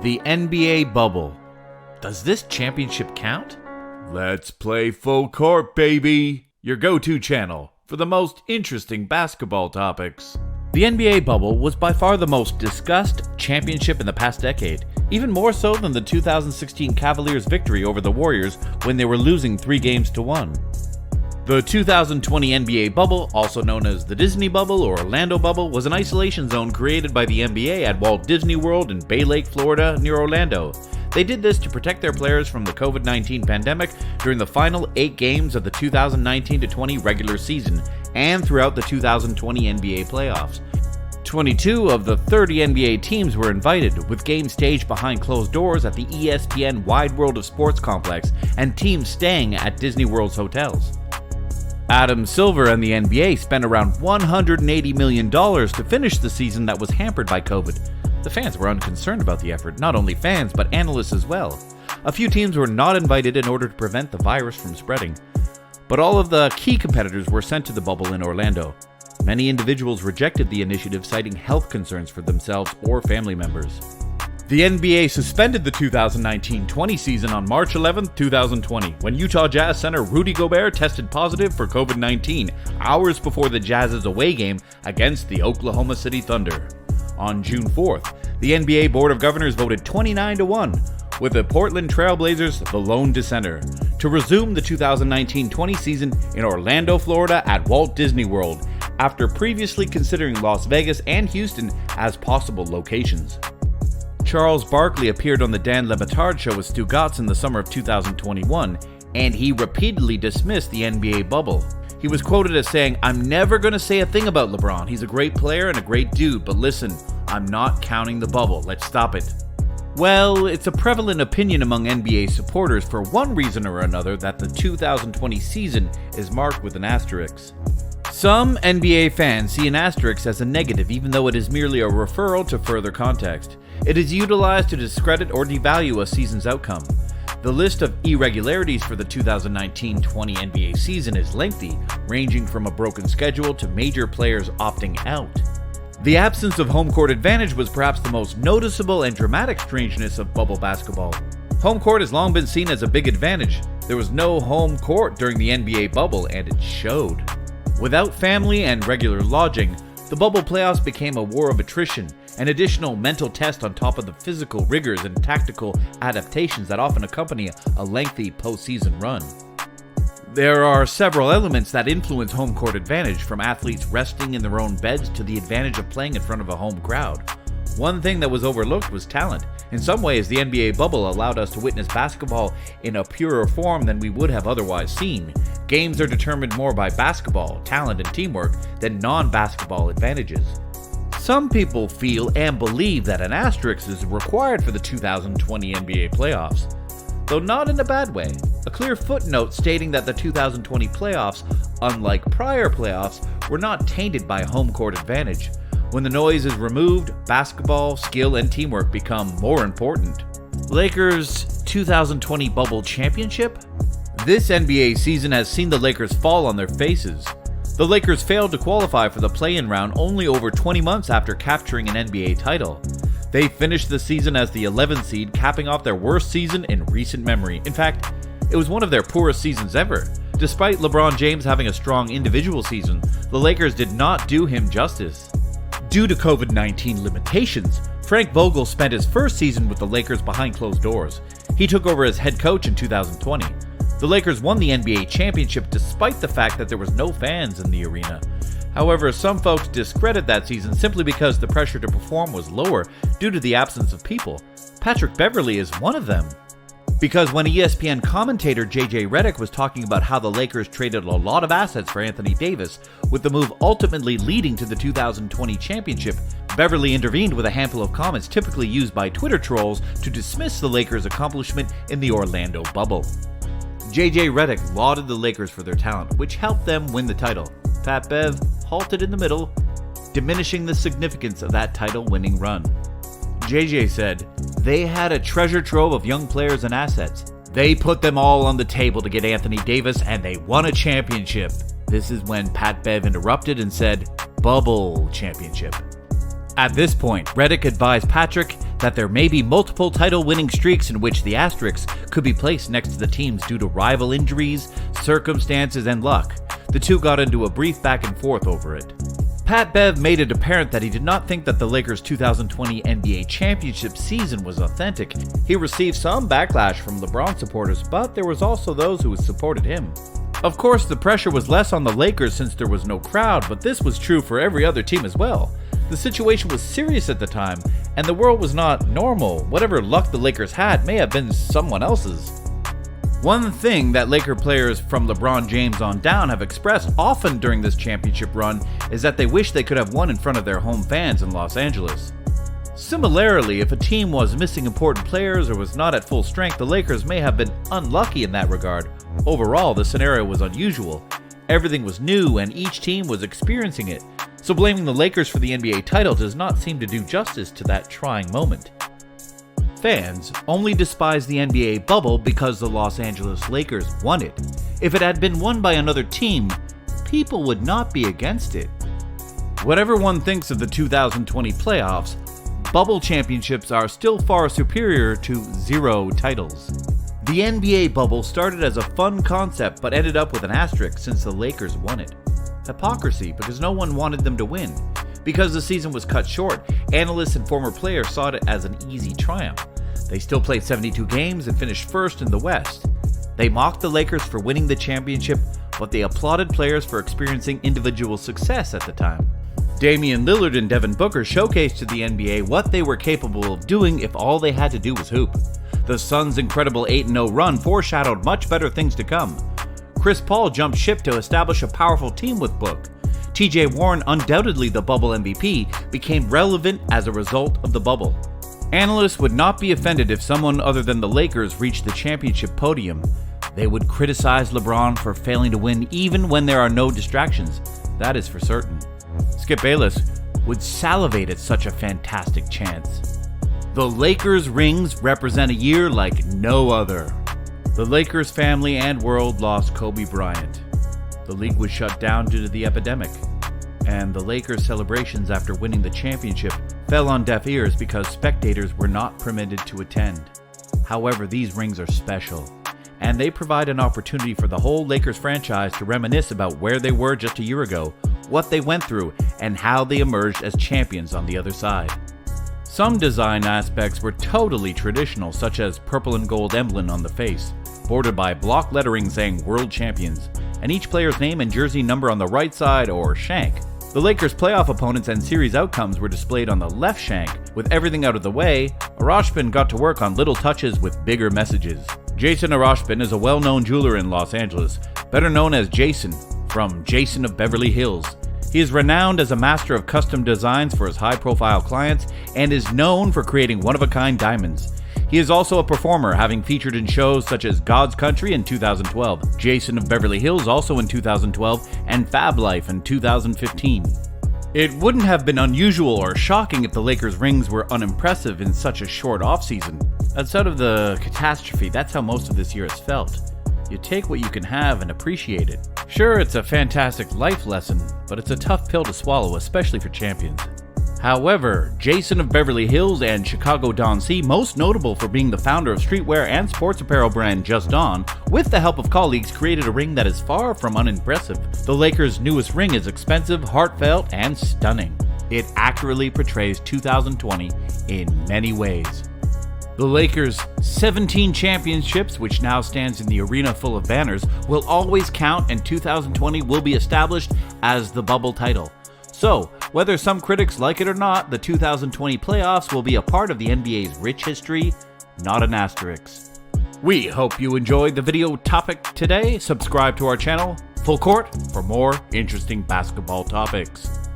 The NBA bubble. Does this championship count? Let's play full court, baby! Your go-to channel for the most interesting basketball topics. The NBA bubble was by far the most discussed championship in the past decade, even more so than the 2016 Cavaliers' victory over the Warriors when they were losing 3-1. The 2020 NBA bubble, also known as the Disney bubble or Orlando bubble, was an isolation zone created by the NBA at Walt Disney World in Bay Lake, Florida, near Orlando. They did this to protect their players from the COVID-19 pandemic during the final 8 games of the 2019-20 regular season and throughout the 2020 NBA playoffs. 22 of the 30 NBA teams were invited, with games staged behind closed doors at the ESPN Wide World of Sports complex and teams staying at Disney World's hotels. Adam Silver and the NBA spent around $180 million to finish the season that was hampered by COVID. The fans were unconcerned about the effort, not only fans, but analysts as well. A few teams were not invited in order to prevent the virus from spreading. But all of the key competitors were sent to the bubble in Orlando. Many individuals rejected the initiative, citing health concerns for themselves or family members. The NBA suspended the 2019-20 season on March 11, 2020, when Utah Jazz center Rudy Gobert tested positive for COVID-19, hours before the Jazz's away game against the Oklahoma City Thunder. On June 4th, the NBA Board of Governors voted 29-1, with the Portland Trail Blazers the lone dissenter, to resume the 2019-20 season in Orlando, Florida at Walt Disney World, after previously considering Las Vegas and Houston as possible locations. Charles Barkley appeared on the Dan Le Batard show with Stu Gatz in the summer of 2021, and he repeatedly dismissed the NBA bubble. He was quoted as saying, "I'm never going to say a thing about LeBron. He's a great player and a great dude, but listen, I'm not counting the bubble. Let's stop it." Well, it's a prevalent opinion among NBA supporters for one reason or another that the 2020 season is marked with an asterisk. Some NBA fans see an asterisk as a negative, even though it is merely a referral to further context. It is utilized to discredit or devalue a season's outcome. The list of irregularities for the 2019-20 NBA season is lengthy, ranging from a broken schedule to major players opting out. The absence of home court advantage was perhaps the most noticeable and dramatic strangeness of bubble basketball. Home court has long been seen as a big advantage. There was no home court during the NBA bubble, and it showed. Without family and regular lodging, the bubble playoffs became a war of attrition, an additional mental test on top of the physical rigors and tactical adaptations that often accompany a lengthy postseason run. There are several elements that influence home court advantage, from athletes resting in their own beds to the advantage of playing in front of a home crowd. One thing that was overlooked was talent. In some ways, the NBA bubble allowed us to witness basketball in a purer form than we would have otherwise seen. Games are determined more by basketball, talent, and teamwork than non-basketball advantages. Some people feel and believe that an asterisk is required for the 2020 NBA playoffs, though not in a bad way. A clear footnote stating that the 2020 playoffs, unlike prior playoffs, were not tainted by home court advantage. When the noise is removed, basketball, skill, and teamwork become more important. Lakers' 2020 bubble championship? This NBA season has seen the Lakers fall on their faces. The Lakers failed to qualify for the play-in round only over 20 months after capturing an NBA title. They finished the season as the 11th seed, capping off their worst season in recent memory. In fact, it was one of their poorest seasons ever. Despite LeBron James having a strong individual season, the Lakers did not do him justice. Due to COVID-19 limitations, Frank Vogel spent his first season with the Lakers behind closed doors. He took over as head coach in 2020. The Lakers won the NBA championship despite the fact that there was no fans in the arena. However, some folks discredit that season simply because the pressure to perform was lower due to the absence of people. Patrick Beverley is one of them. Because when ESPN commentator JJ Redick was talking about how the Lakers traded a lot of assets for Anthony Davis, with the move ultimately leading to the 2020 championship, Beverley intervened with a handful of comments typically used by Twitter trolls to dismiss the Lakers' accomplishment in the Orlando bubble. JJ Redick lauded the Lakers for their talent, which helped them win the title. Pat Bev halted in the middle, diminishing the significance of that title-winning run. JJ said, "They had a treasure trove of young players and assets. They put them all on the table to get Anthony Davis, and they won a championship." This is when Pat Bev interrupted and said, "Bubble championship." At this point, Redick advised Patrick that there may be multiple title-winning streaks in which the asterisks could be placed next to the teams due to rival injuries, circumstances, and luck. The two got into a brief back and forth over it. Pat Bev made it apparent that he did not think that the Lakers' 2020 NBA championship season was authentic. He received some backlash from LeBron supporters, but there was also those who supported him. Of course, the pressure was less on the Lakers since there was no crowd, but this was true for every other team as well. The situation was serious at the time, and the world was not normal. Whatever luck the Lakers had may have been someone else's. One thing that Laker players from LeBron James on down have expressed often during this championship run is that they wish they could have won in front of their home fans in Los Angeles. Similarly, if a team was missing important players or was not at full strength, the Lakers may have been unlucky in that regard. Overall, the scenario was unusual. Everything was new and each team was experiencing it, so blaming the Lakers for the NBA title does not seem to do justice to that trying moment. Fans only despise the NBA bubble because the Los Angeles Lakers won it. If it had been won by another team, people would not be against it. Whatever one thinks of the 2020 playoffs, bubble championships are still far superior to 0 titles. The NBA bubble started as a fun concept but ended up with an asterisk since the Lakers won it. Hypocrisy because no one wanted them to win. Because the season was cut short, analysts and former players saw it as an easy triumph. They still played 72 games and finished first in the West. They mocked the Lakers for winning the championship, but they applauded players for experiencing individual success at the time. Damian Lillard and Devin Booker showcased to the NBA what they were capable of doing if all they had to do was hoop. The Suns' incredible 8-0 run foreshadowed much better things to come. Chris Paul jumped ship to establish a powerful team with Book. TJ Warren, undoubtedly the bubble MVP, became relevant as a result of the bubble. Analysts would not be offended if someone other than the Lakers reached the championship podium. They would criticize LeBron for failing to win even when there are no distractions. That is for certain. Skip Bayless would salivate at such a fantastic chance. The Lakers' rings represent a year like no other. The Lakers family and world lost Kobe Bryant. The league was shut down due to the epidemic, and the Lakers' celebrations after winning the championship fell on deaf ears because spectators were not permitted to attend. However, these rings are special, and they provide an opportunity for the whole Lakers franchise to reminisce about where they were just a year ago, what they went through, and how they emerged as champions on the other side. Some design aspects were totally traditional, such as purple and gold emblem on the face, bordered by block lettering saying World Champions, and each player's name and jersey number on the right side or shank. The Lakers' playoff opponents and series outcomes were displayed on the left shank. With everything out of the way, Arashpin got to work on little touches with bigger messages. Jason Arashpin is a well-known jeweler in Los Angeles, better known as Jason, from Jason of Beverly Hills. He is renowned as a master of custom designs for his high-profile clients and is known for creating one-of-a-kind diamonds. He is also a performer, having featured in shows such as God's Country in 2012, Jason of Beverly Hills also in 2012, and Fab Life in 2015. It wouldn't have been unusual or shocking if the Lakers' rings were unimpressive in such a short offseason. Outside of the catastrophe, that's how most of this year has felt. You take what you can have and appreciate it. Sure, it's a fantastic life lesson, but it's a tough pill to swallow, especially for champions. However, Jason of Beverly Hills and Chicago Don C, most notable for being the founder of streetwear and sports apparel brand Just Don, with the help of colleagues created a ring that is far from unimpressive. The Lakers' newest ring is expensive, heartfelt, and stunning. It accurately portrays 2020 in many ways. The Lakers' 17 championships, which now stands in the arena full of banners, will always count, and 2020 will be established as the bubble title. So, whether some critics like it or not, the 2020 playoffs will be a part of the NBA's rich history, not an asterisk. We hope you enjoyed the video topic today. Subscribe to our channel, Full Court, for more interesting basketball topics.